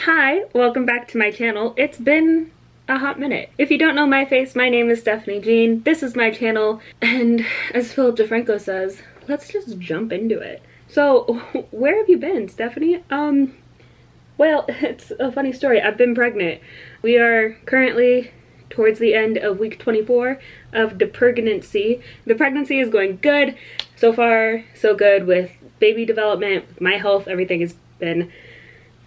Hi, welcome back to my channel. It's been a hot minute. If you don't know my face, my name is Stephanie Jean. This is my channel, and as Philip DeFranco says, let's just jump into it. So, where have you been, Stephanie? Well, it's a funny story. I've been pregnant. We are currently towards the end of week 24 of the pregnancy. The pregnancy is going good. So far, so good with baby development, with my health, everything has been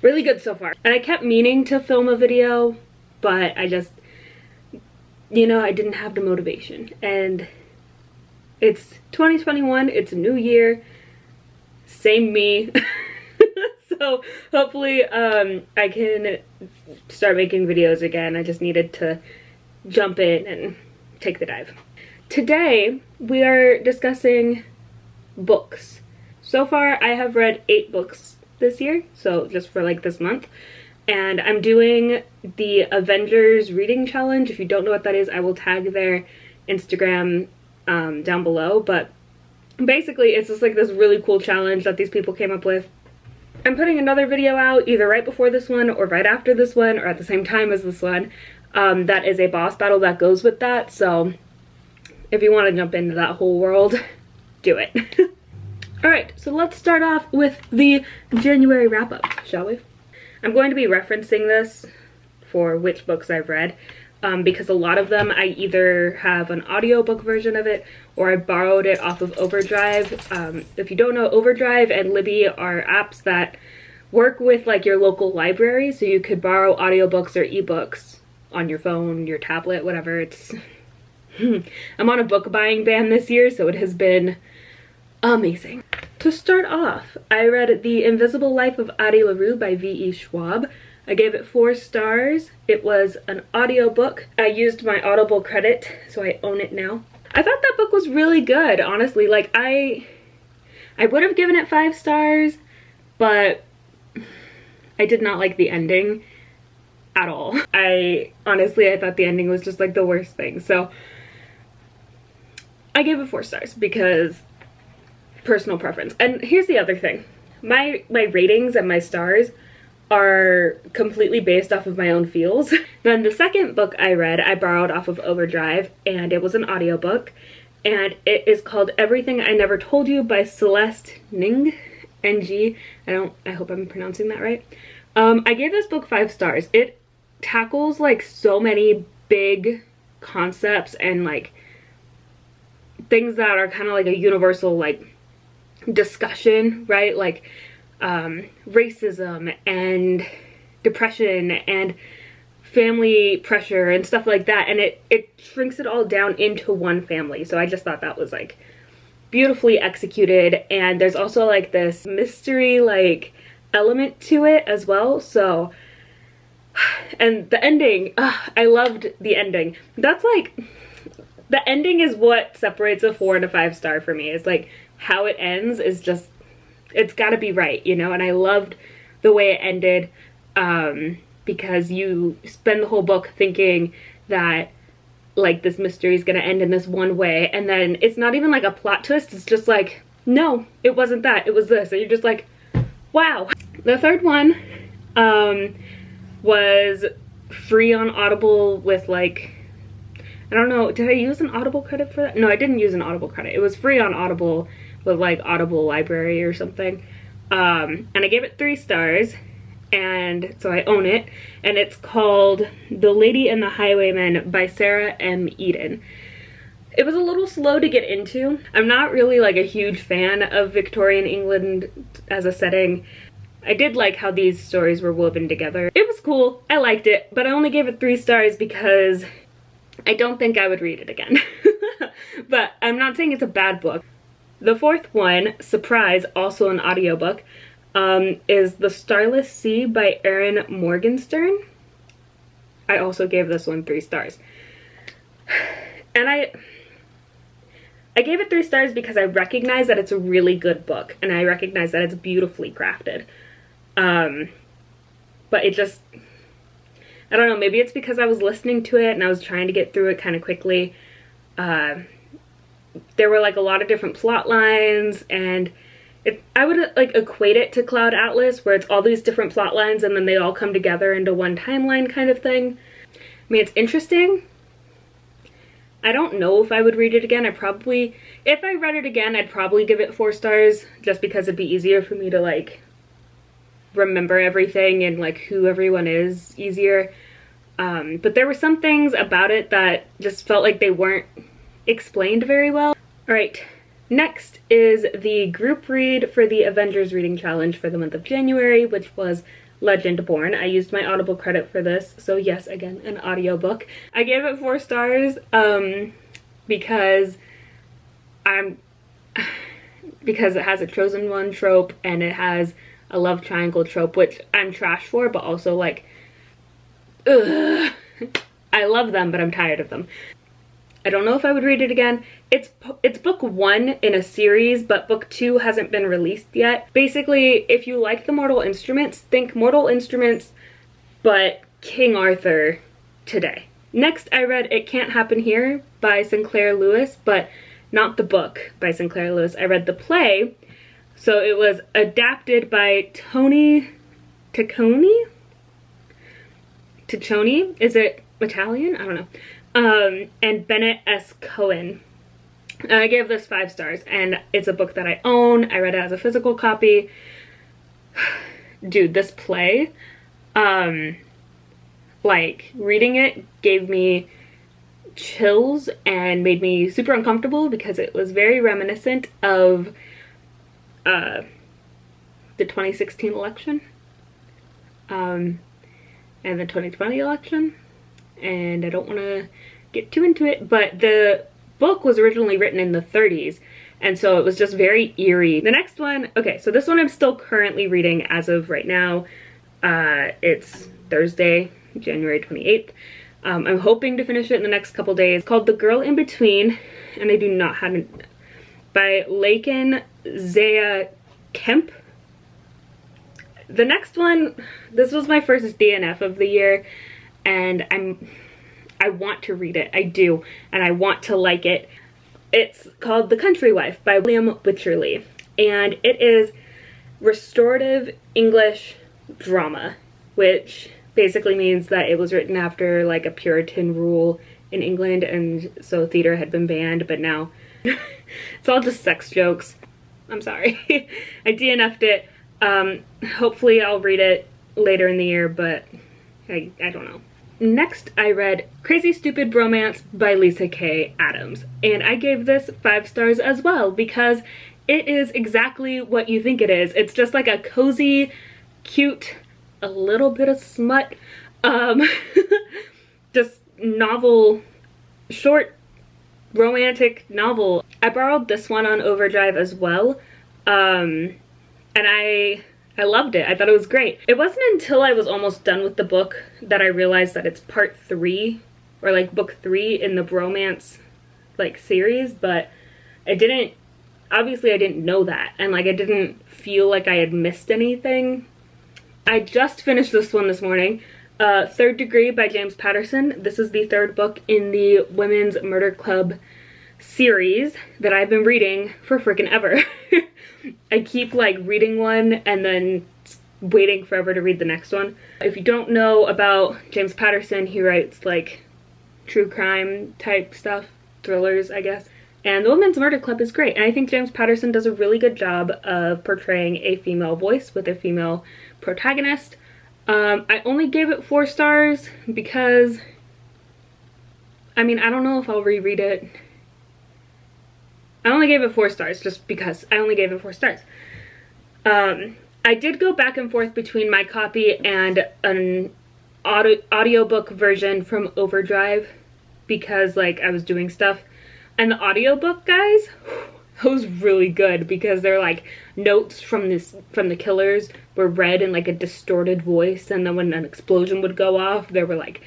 really good so far. And I kept meaning to film a video, but I just, I didn't have the motivation. And it's 2021, it's a new year, same me. So hopefully I can start making videos again. I just needed to jump in and take the dive. Today we are discussing books. So far I have read 8 books this year, so just for like this month, and I'm doing the Avengers reading challenge. If you don't know what that is, I will tag their Instagram down below, but basically it's just like this really cool challenge that these people came up with. I'm putting another video out either right before this one or right after this one or at the same time as this one that is a boss battle that goes with that, so if you want to jump into that whole world, do it. Alright, so let's start off with the January wrap-up, shall we? I'm going to be referencing this for which books I've read, because a lot of them I either have an audiobook version of it or I borrowed it off of Overdrive. If you don't know, Overdrive and Libby are apps that work with like your local library, so you could borrow audiobooks or ebooks on your phone, your tablet, whatever. It's I'm on a book buying ban this year, so it has been amazing. To start off, I read The Invisible Life of Addie LaRue by V.E. Schwab. I gave it 4 stars. It was an audiobook. I used my Audible credit, so I own it now. I thought that book was really good, honestly. Like, I would have given it 5 stars, but I did not like the ending at all. I thought the ending was just like the worst thing. So I gave it 4 stars because personal preference. And here's the other thing. My ratings and my stars are completely based off of my own feels. Then the second book I read, I borrowed off of Overdrive, and it was an audiobook, and it is called Everything I Never Told You by Celeste Ng, N-G. I hope I'm pronouncing that right. I gave this book 5 stars. It tackles like so many big concepts and like things that are kind of like a universal like discussion, right? Like racism and depression and family pressure and stuff like that, and it shrinks it all down into one family. So I just thought that was like beautifully executed, and there's also like this mystery like element to it as well. So, and the ending, I loved the ending. That's like, the ending is what separates a 4 and a 5 star for me. It's like how it ends is just, it's gotta be right, you know? And I loved the way it ended, because you spend the whole book thinking that like this mystery is gonna end in this one way, and then it's not even like a plot twist, it's just like, no, it wasn't that, it was this, and you're just like, wow. The third one was free on Audible with like, I don't know, did I use an Audible credit for that? No, I didn't use an Audible credit. It was free on Audible with like Audible Library or something. And I gave it 3 stars, and so I own it. And it's called The Lady and the Highwayman by Sarah M. Eden. It was a little slow to get into. I'm not really like a huge fan of Victorian England as a setting. I did like how these stories were woven together. It was cool, I liked it, but I only gave it 3 stars because I don't think I would read it again. But I'm not saying it's a bad book. The fourth one, surprise, also an audiobook, is The Starless Sea by Erin Morgenstern. I also gave this one 3 stars. And I gave it 3 stars because I recognize that it's a really good book, and I recognize that it's beautifully crafted. But it just, I don't know, maybe it's because I was listening to it and I was trying to get through it kind of quickly. There were like a lot of different plot lines, and I would like equate it to Cloud Atlas, where it's all these different plot lines and then they all come together into one timeline kind of thing. I mean, it's interesting. I don't know if I would read it again. If I read it again, I'd probably give it 4 stars, just because it'd be easier for me to like remember everything and like who everyone is easier. But there were some things about it that just felt like they weren't explained very well. All right. Next is the group read for the Avengers reading challenge for the month of January, which was Legend Born. I used my Audible credit for this, so yes, again, an audiobook. I gave it 4 stars because it has a chosen one trope and it has a love triangle trope, which I'm trash for, but also like, ugh. I love them, but I'm tired of them. I don't know if I would read it again. It's book 1 in a series, but book 2 hasn't been released yet. Basically, if you like the Mortal Instruments, think Mortal Instruments, but King Arthur today. Next, I read It Can't Happen Here by Sinclair Lewis, but not the book by Sinclair Lewis. I read the play, so it was adapted by Tony Tacconi? Ticcioni? Is it Italian? I don't know. And Bennett S. Cohen. I gave this 5 stars, and it's a book that I own. I read it as a physical copy. Dude, this play, like, reading it gave me chills and made me super uncomfortable because it was very reminiscent of the 2016 election and the 2020 election. And I don't want to get too into it, but the book was originally written in the 30s, and so it was just very eerie. The next one, okay, so this one I'm still currently reading as of right now. It's Thursday, January 28th. I'm hoping to finish it in the next couple days. It's called The Girl in Between, and I do not have it, by Laken Zaya Kemp. The next one, this was my first DNF of the year, and I want to read it. I do, and I want to like it. It's called The Country Wife by William Wycherley, and it is restorative English drama, which basically means that it was written after like a Puritan rule in England, and so theater had been banned, but now it's all just sex jokes. I'm sorry. I DNF'd it. Hopefully I'll read it later in the year, but I don't know. Next, I read Crazy Stupid Bromance by Lisa K. Adams, and I gave this 5 stars as well because it is exactly what you think it is. It's just like a cozy, cute, a little bit of smut, just novel, short, romantic novel. I borrowed this one on Overdrive as well, and I loved it. I thought it was great. It wasn't until I was almost done with the book that I realized that it's part 3, or like book 3 in the bromance like series, but obviously I didn't know that, and like I didn't feel like I had missed anything. I just finished this one this morning, Third Degree by James Patterson. This is the 3rd book in the Women's Murder Club series that I've been reading for freaking ever. I keep like reading one and then waiting forever to read the next one. If you don't know about James Patterson, he writes like true crime type stuff, thrillers, I guess. And The Women's Murder Club is great. And I think James Patterson does a really good job of portraying a female voice with a female protagonist. I only gave it 4 stars because, I mean, I don't know if I'll reread it. I only gave it 4 stars just because I only gave it 4 stars. I did go back and forth between my copy and an audiobook version from Overdrive because like I was doing stuff. And the audiobook, guys, it was really good because they're like notes from the killers were read in like a distorted voice, and then when an explosion would go off, there were like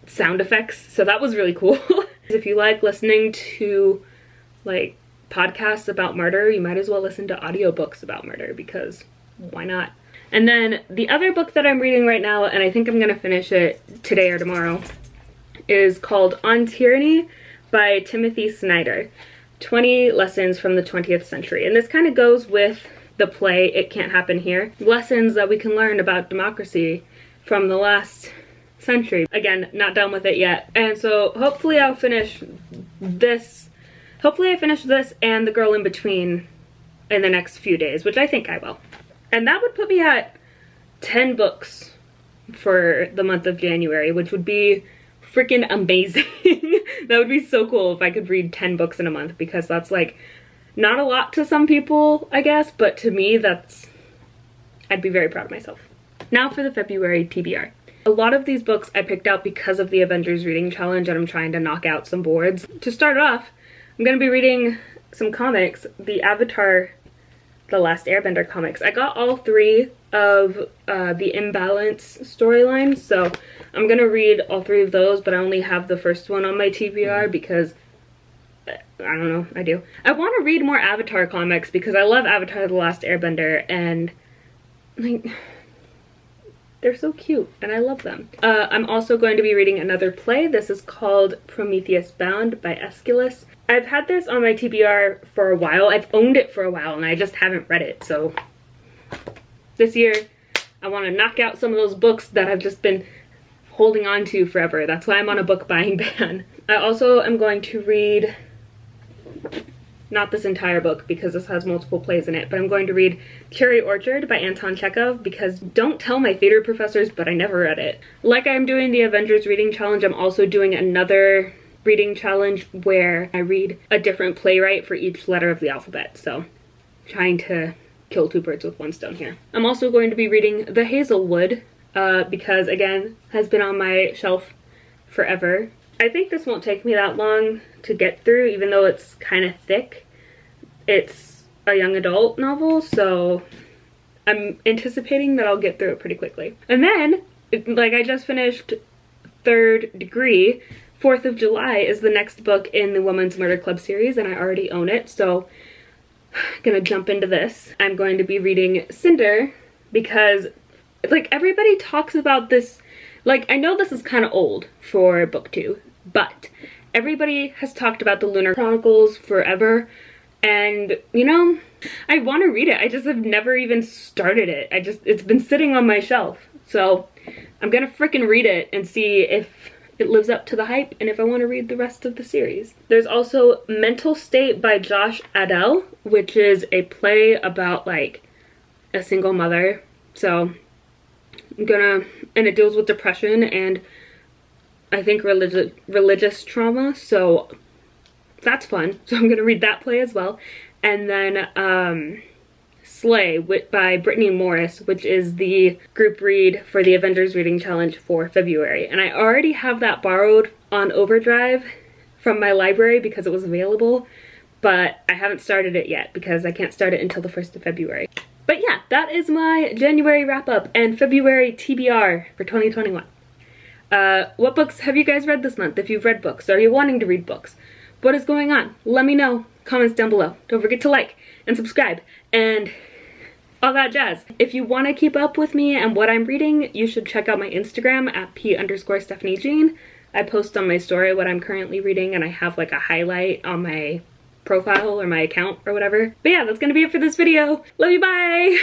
sound effects. So that was really cool. If you like listening to like podcasts about murder, you might as well listen to audiobooks about murder because why not? And then the other book that I'm reading right now, and I think I'm gonna finish it today or tomorrow, is called On Tyranny by Timothy Snyder, 20 Lessons from the 20th Century. And this kind of goes with the play It Can't Happen Here. Lessons that we can learn about democracy from the last century. Again, not done with it yet. And so hopefully I'll finish this. Hopefully I finish this and The Girl in Between in the next few days, which I think I will. And that would put me at 10 books for the month of January, which would be freaking amazing. That would be so cool if I could read 10 books in a month, because that's like not a lot to some people, I guess, but to me I'd be very proud of myself. Now for the February TBR. A lot of these books I picked out because of the Avengers reading challenge, and I'm trying to knock out some boards. To start off, I'm gonna be reading some comics, the Avatar The Last Airbender comics. I got all 3 of the Imbalance storylines, so I'm gonna read all 3 of those, but I only have the first one on my TBR because I don't know, I do. I want to read more Avatar comics because I love Avatar The Last Airbender, and like, they're so cute and I love them. I'm also going to be reading another play. This is called Prometheus Bound by Aeschylus. I've had this on my TBR for a while. I've owned it for a while and I just haven't read it. So this year I want to knock out some of those books that I've just been holding on to forever. That's why I'm on a book buying ban. I also am going to read, not this entire book because this has multiple plays in it, but I'm going to read Cherry Orchard by Anton Chekhov because don't tell my theater professors, but I never read it. Like I'm doing the Avengers reading challenge, I'm also doing another reading challenge where I read a different playwright for each letter of the alphabet. So trying to kill 2 birds with 1 stone here. I'm also going to be reading The Hazelwood because again, has been on my shelf forever. I think this won't take me that long to get through, even though it's kind of thick. It's a young adult novel, so I'm anticipating that I'll get through it pretty quickly. And then, like, I just finished Third Degree. 4th of July is the next book in the Women's Murder Club series, and I already own it, so I'm gonna jump into this. I'm going to be reading Cinder because, like, everybody talks about this. Like, I know this is kind of old for book 2, but everybody has talked about the Lunar Chronicles forever, and, you know, I want to read it. I just have never even started it. It's been sitting on my shelf, so I'm gonna freaking read it and see if it lives up to the hype and if I want to read the rest of the series. There's also Mental State by Josh Adell, which is a play about, like, a single mother. So and it deals with depression and I think religious trauma, so that's fun. So I'm gonna read that play as well. And then Slay by Brittany Morris, which is the group read for the Avengers reading challenge for February. And I already have that borrowed on Overdrive from my library because it was available, but I haven't started it yet because I can't start it until the 1st of February. But yeah, that is my January wrap up and February TBR for 2021. What books have you guys read this month? If you've read books, are you wanting to read books? What is going on? Let me know. Comments down below. Don't forget to like and subscribe and all that jazz. If you want to keep up with me and what I'm reading, you should check out my Instagram at @P_StephanieJean. I post on my story what I'm currently reading and I have like a highlight on my profile or my account or whatever. But yeah, that's gonna be it for this video. Love you, bye!